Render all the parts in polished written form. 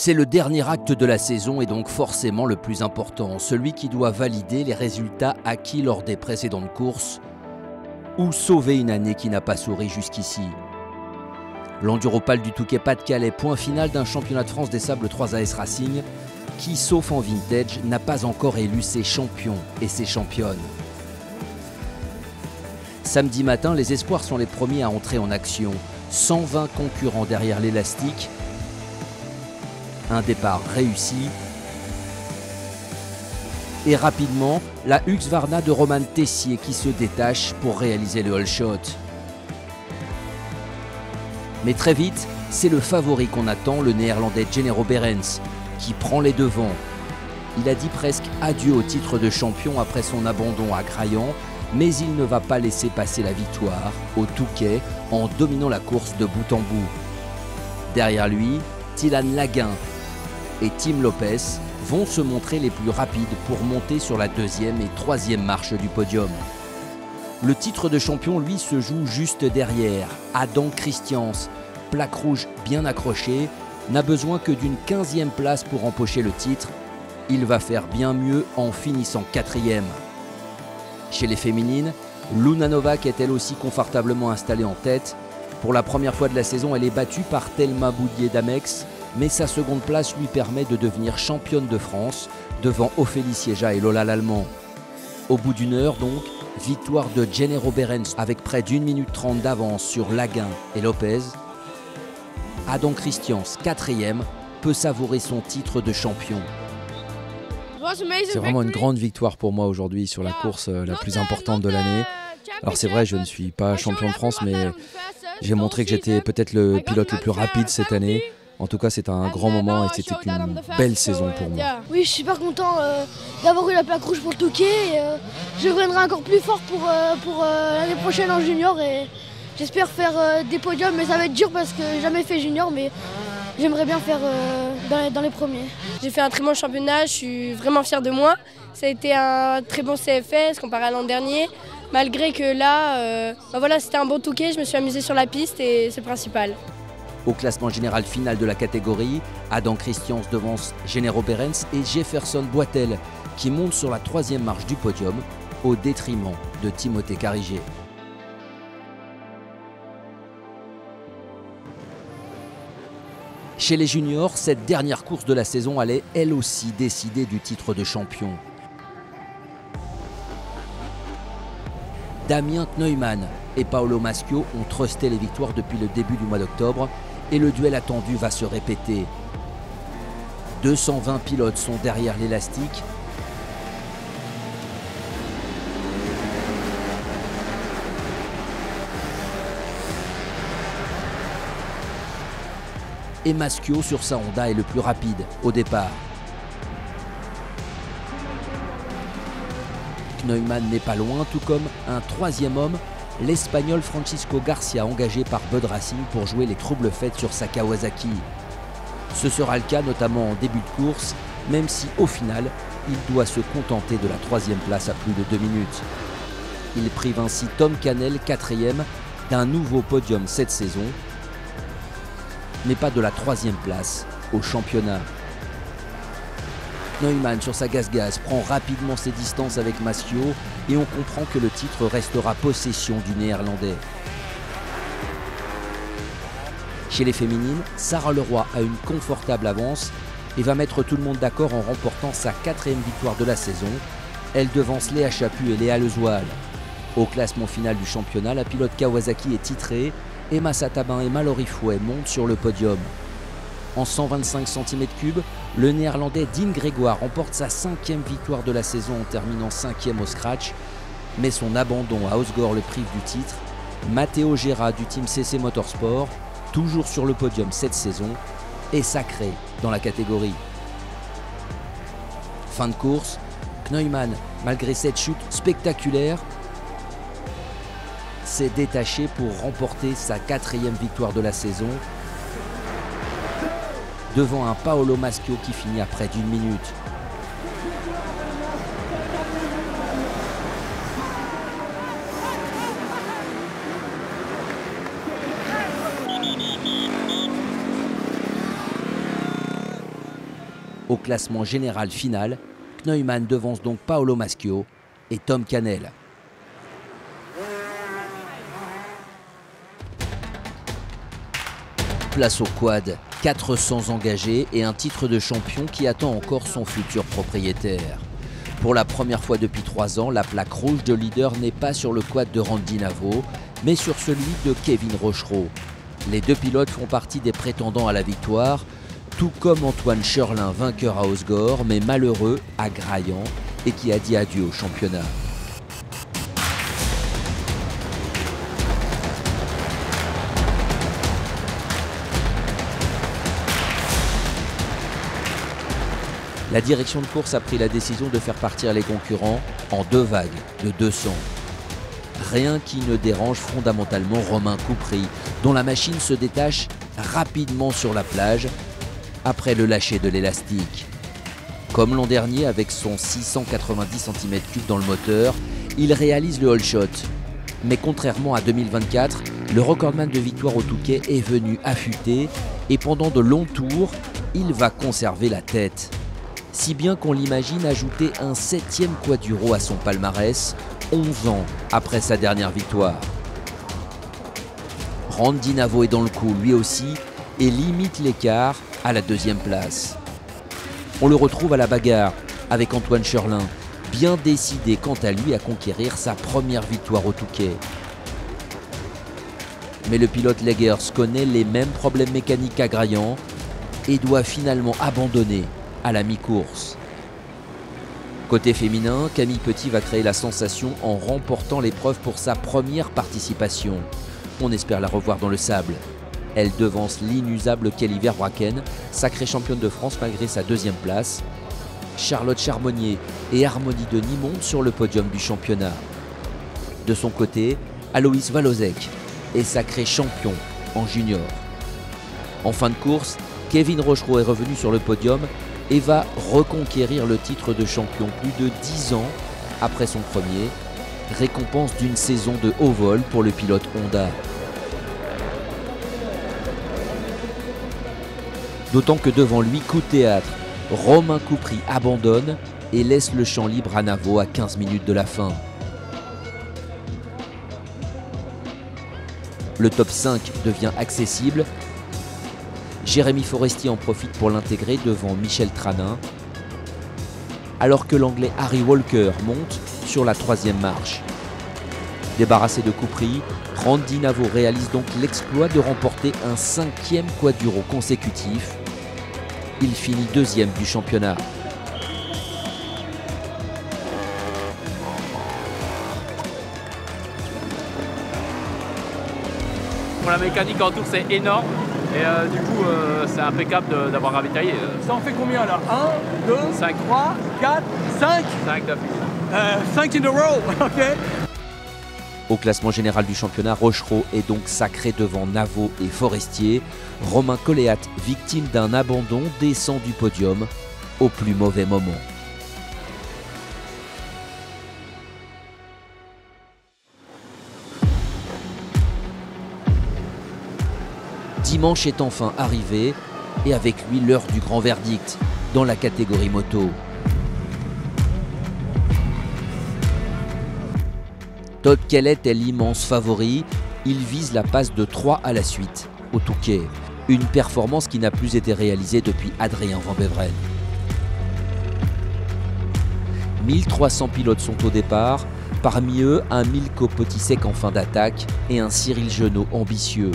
C'est le dernier acte de la saison et donc forcément le plus important, celui qui doit valider les résultats acquis lors des précédentes courses ou sauver une année qui n'a pas souri jusqu'ici. L'Enduropal du Touquet-Pas-de-Calais, point final d'un championnat de France des Sables 3AS Racing qui, sauf en vintage, n'a pas encore élu ses champions et ses championnes. Samedi matin, les espoirs sont les premiers à entrer en action. 120 concurrents derrière l'élastique. Un départ réussi. Et rapidement, la Husqvarna de Roman Tessier qui se détache pour réaliser le all shot. Mais très vite, c'est le favori qu'on attend, le néerlandais Gennaro Behrens, qui prend les devants. Il a dit presque adieu au titre de champion après son abandon à Graillan, mais il ne va pas laisser passer la victoire au Touquet en dominant la course de bout en bout. Derrière lui, Tilan Laguin et Tim Lopez vont se montrer les plus rapides pour monter sur la deuxième et troisième marche du podium. Le titre de champion, lui, se joue juste derrière. Adam Christians, plaque rouge bien accrochée, n'a besoin que d'une 15e place pour empocher le titre. Il va faire bien mieux en finissant 4e. Chez les féminines, Luna Novak est elle aussi confortablement installée en tête. Pour la première fois de la saison, elle est battue par Thelma Boudier-Damex, mais sa seconde place lui permet de devenir championne de France devant Ophélie Siéja et Lola Lallemand. Au bout d'une heure donc, victoire de Gennaro Behrens avec près d'1 minute 30 d'avance sur Laguin et Lopez. Adam Christians, 4e, peut savourer son titre de champion. C'est vraiment une grande victoire pour moi aujourd'hui sur la course la plus importante de l'année. Alors c'est vrai, je ne suis pas champion de France, mais j'ai montré que j'étais peut-être le pilote le plus rapide cette année. En tout cas, c'est un grand moment et c'était une belle saison pour moi. Oui, je suis super content d'avoir eu la plaque rouge pour le Touquet. Et, je reviendrai encore plus fort pour l'année prochaine en junior et j'espère faire des podiums. Mais ça va être dur parce que j'ai jamais fait junior, mais j'aimerais bien faire dans les premiers. J'ai fait un très bon championnat, je suis vraiment fière de moi. Ça a été un très bon CFS comparé à l'an dernier. Malgré que là, voilà, c'était un bon Touquet, je me suis amusée sur la piste et c'est le principal. Au classement général final de la catégorie, Adam Christians devance Gennaro Behrens et Jefferson Boitel qui monte sur la 3e marche du podium au détriment de Timothée Carriger. Chez les juniors, cette dernière course de la saison allait elle aussi décider du titre de champion. Damien Kneumann et Paolo Maschio ont trusté les victoires depuis le début du mois d'octobre et le duel attendu va se répéter. 220 pilotes sont derrière l'élastique. Et Maschio sur sa Honda est le plus rapide au départ. Kneumann n'est pas loin, tout comme un 3e homme, l'Espagnol Francisco Garcia, engagé par Bud Racing pour jouer les troubles faits sur sa Kawasaki. Ce sera le cas notamment en début de course, même si au final, il doit se contenter de la 3e place à plus de 2 minutes. Il prive ainsi Tom Cannell, 4e, d'un nouveau podium cette saison, mais pas de la 3e place au championnat. Kneumann sur sa gaz-gaz prend rapidement ses distances avec Maschio et on comprend que le titre restera possession du néerlandais. Chez les féminines, Sarah Leroy a une confortable avance et va mettre tout le monde d'accord en remportant sa 4e victoire de la saison. Elle devance Léa Chaput et Léa Lezoal. Au classement final du championnat, la pilote Kawasaki est titrée. Emma Satabin et Mallory Fouet montent sur le podium. En 125 cm3, le néerlandais Dean Grégoire remporte sa 5e victoire de la saison en terminant 5e au scratch, mais son abandon à Osgore le prive du titre. Matteo Gera du team CC Motorsport, toujours sur le podium cette saison, est sacré dans la catégorie. Fin de course, Kneumann, malgré cette chute spectaculaire, s'est détaché pour remporter sa 4e victoire de la saison devant un Paolo Maschio qui finit à près d'1 minute. Au classement général final, Kneumann devance donc Paolo Maschio et Tom Cannell. Place au quad, 400 engagés et un titre de champion qui attend encore son futur propriétaire. Pour la première fois depuis 3 ans, la plaque rouge de leader n'est pas sur le quad de Randy Navo, mais sur celui de Kevin Rochereau. Les 2 pilotes font partie des prétendants à la victoire, tout comme Antoine Scherlin, vainqueur à Osgore, mais malheureux à Graillan et qui a dit adieu au championnat. La direction de course a pris la décision de faire partir les concurrents en 2 vagues de 200. Rien qui ne dérange fondamentalement Romain Coupry, dont la machine se détache rapidement sur la plage après le lâcher de l'élastique. Comme l'an dernier avec son 690 cm3 dans le moteur, il réalise le hole shot. Mais contrairement à 2024, le recordman de victoire au Touquet est venu affûté et pendant de longs tours, il va conserver la tête. Si bien qu'on l'imagine ajouter un 7e quaduro à son palmarès, 11 ans après sa dernière victoire. Randy Navo est dans le coup lui aussi et limite l'écart à la 2e place. On le retrouve à la bagarre avec Antoine Scherlin, bien décidé quant à lui à conquérir sa première victoire au Touquet. Mais le pilote Leggers connaît les mêmes problèmes mécaniques qu'à Graillan et doit finalement abandonner à la mi-course. Côté féminin, Camille Petit va créer la sensation en remportant l'épreuve pour sa première participation. On espère la revoir dans le sable. Elle devance l'inusable Kelly Verbraeken, sacrée championne de France malgré sa 2e place. Charlotte Charbonnier et Harmonie Denis montent sur le podium du championnat. De son côté, Aloïs Valozek est sacré champion en junior. En fin de course, Kevin Rochereau est revenu sur le podium et va reconquérir le titre de champion plus de 10 ans après son premier, récompense d'une saison de haut vol pour le pilote Honda. D'autant que devant lui, coup de théâtre, Romain Coupry abandonne et laisse le champ libre à Navo à 15 minutes de la fin. Le top 5 devient accessible. Jérémy Forestier en profite pour l'intégrer devant Michel Tranin, alors que l'Anglais Harry Walker monte sur la 3e marche. Débarrassé de Coupry, Randy Navo réalise donc l'exploit de remporter un 5e quaduro consécutif. Il finit 2e du championnat. Pour la mécanique en tour, c'est énorme. Et du coup, c'est impeccable d'avoir ravitaillé. Ça en fait combien là? 1, 2, 5, 3, 4, 5 5 d'affilée. 5 in a row, ok. Au classement général du championnat, Rochereau est donc sacré devant Navo et Forestier. Romain Coléat, victime d'un abandon, descend du podium au plus mauvais moment. Dimanche est enfin arrivé et avec lui l'heure du grand verdict dans la catégorie moto. Todd Kellett est l'immense favori, il vise la passe de 3 à la suite au Touquet, une performance qui n'a plus été réalisée depuis Adrien Van Beveren. 1300 pilotes sont au départ, parmi eux un Milko Potisek en fin d'attaque et un Cyril Genot ambitieux.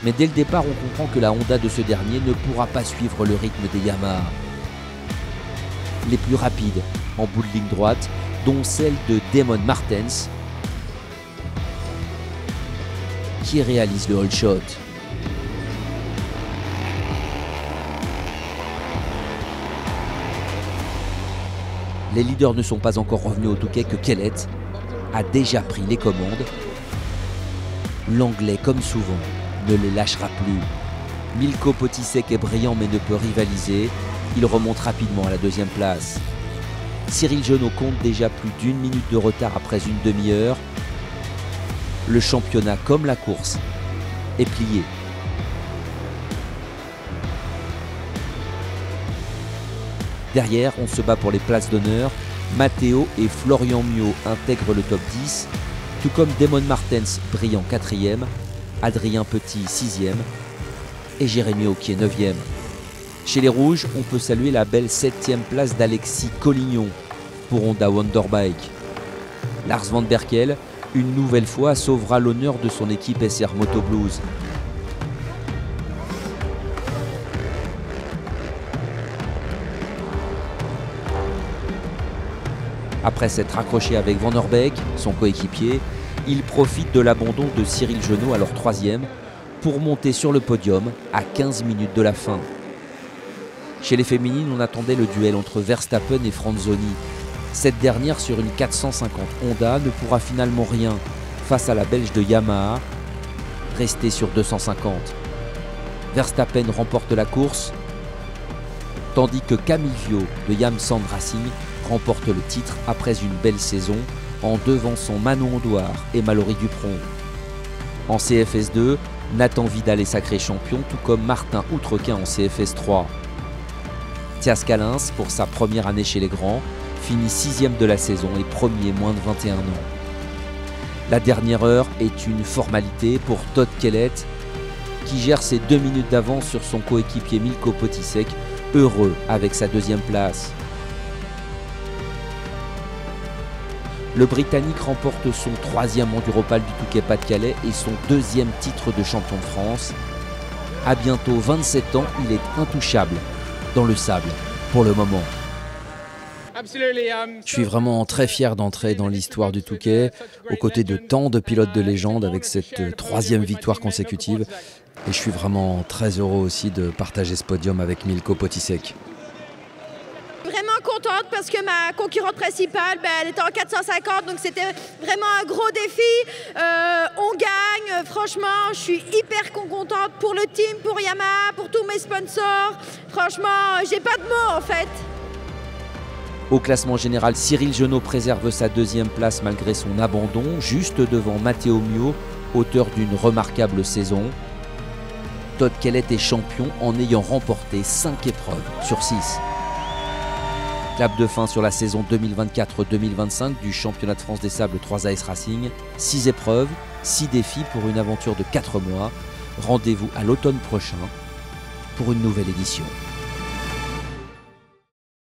Mais dès le départ, on comprend que la Honda de ce dernier ne pourra pas suivre le rythme des Yamaha. Les plus rapides en bout de ligne droite, dont celle de Damon Martens, qui réalise le hole shot. Les leaders ne sont pas encore revenus au Touquet que Kellett a déjà pris les commandes. L'Anglais, comme souvent, ne les lâchera plus. Milko Potisek est brillant mais ne peut rivaliser. Il remonte rapidement à la 2e place. Cyril Genot compte déjà plus d'1 minute de retard après une demi-heure. Le championnat, comme la course, est plié. Derrière, on se bat pour les places d'honneur. Matteo et Florian Miot intègrent le top 10, tout comme Damon Martens, brillant 4e, Adrien Petit 6e et Jérémy Auquier 9e. Chez les Rouges, on peut saluer la belle 7e place d'Alexis Collignon pour Honda Wonderbike. Lars Van Berkel, une nouvelle fois, sauvera l'honneur de son équipe SR Moto Blues. Après s'être accroché avec Van Orbeek, son coéquipier, il profite de l'abandon de Cyril Genot, alors 3e, pour monter sur le podium à 15 minutes de la fin. Chez les féminines, on attendait le duel entre Verstappen et Franzoni. Cette dernière, sur une 450 Honda, ne pourra finalement rien face à la Belge de Yamaha, restée sur 250. Verstappen remporte la course, tandis que Camille Viau de Yamsand Racing remporte le titre après une belle saison en devançant Manon Ondouard et Mallory Dupron. En CFS2, Nathan Vidal est sacré champion, tout comme Martin Outrequin en CFS3. Thias Calins, pour sa première année chez les grands, finit 6e de la saison et premier moins de 21 ans. La dernière heure est une formalité pour Todd Kellett, qui gère ses 2 minutes d'avance sur son coéquipier Milko Potisek, heureux avec sa 2e place. Le Britannique remporte son 3e Enduropal du Touquet-Pas-de-Calais et son 2e titre de champion de France. À bientôt 27 ans, il est intouchable dans le sable pour le moment. Je suis vraiment très fier d'entrer dans l'histoire du Touquet, aux côtés de tant de pilotes de légende avec cette 3e victoire consécutive. Et je suis vraiment très heureux aussi de partager ce podium avec Milko Potisek. Vraiment contente parce que ma concurrente principale, elle était en 450, donc c'était vraiment un gros défi. On gagne, franchement, je suis hyper contente pour le team, pour Yamaha, pour tous mes sponsors. Franchement, j'ai pas de mots en fait. Au classement général, Cyril Genot préserve sa 2e place malgré son abandon, juste devant Matteo Miot, auteur d'une remarquable saison. Todd Kellett est champion en ayant remporté 5 épreuves sur 6. Clap de fin sur la saison 2024-2025 du championnat de France des sables 3AS Racing. 6 épreuves, 6 défis pour une aventure de 4 mois. Rendez-vous à l'automne prochain pour une nouvelle édition.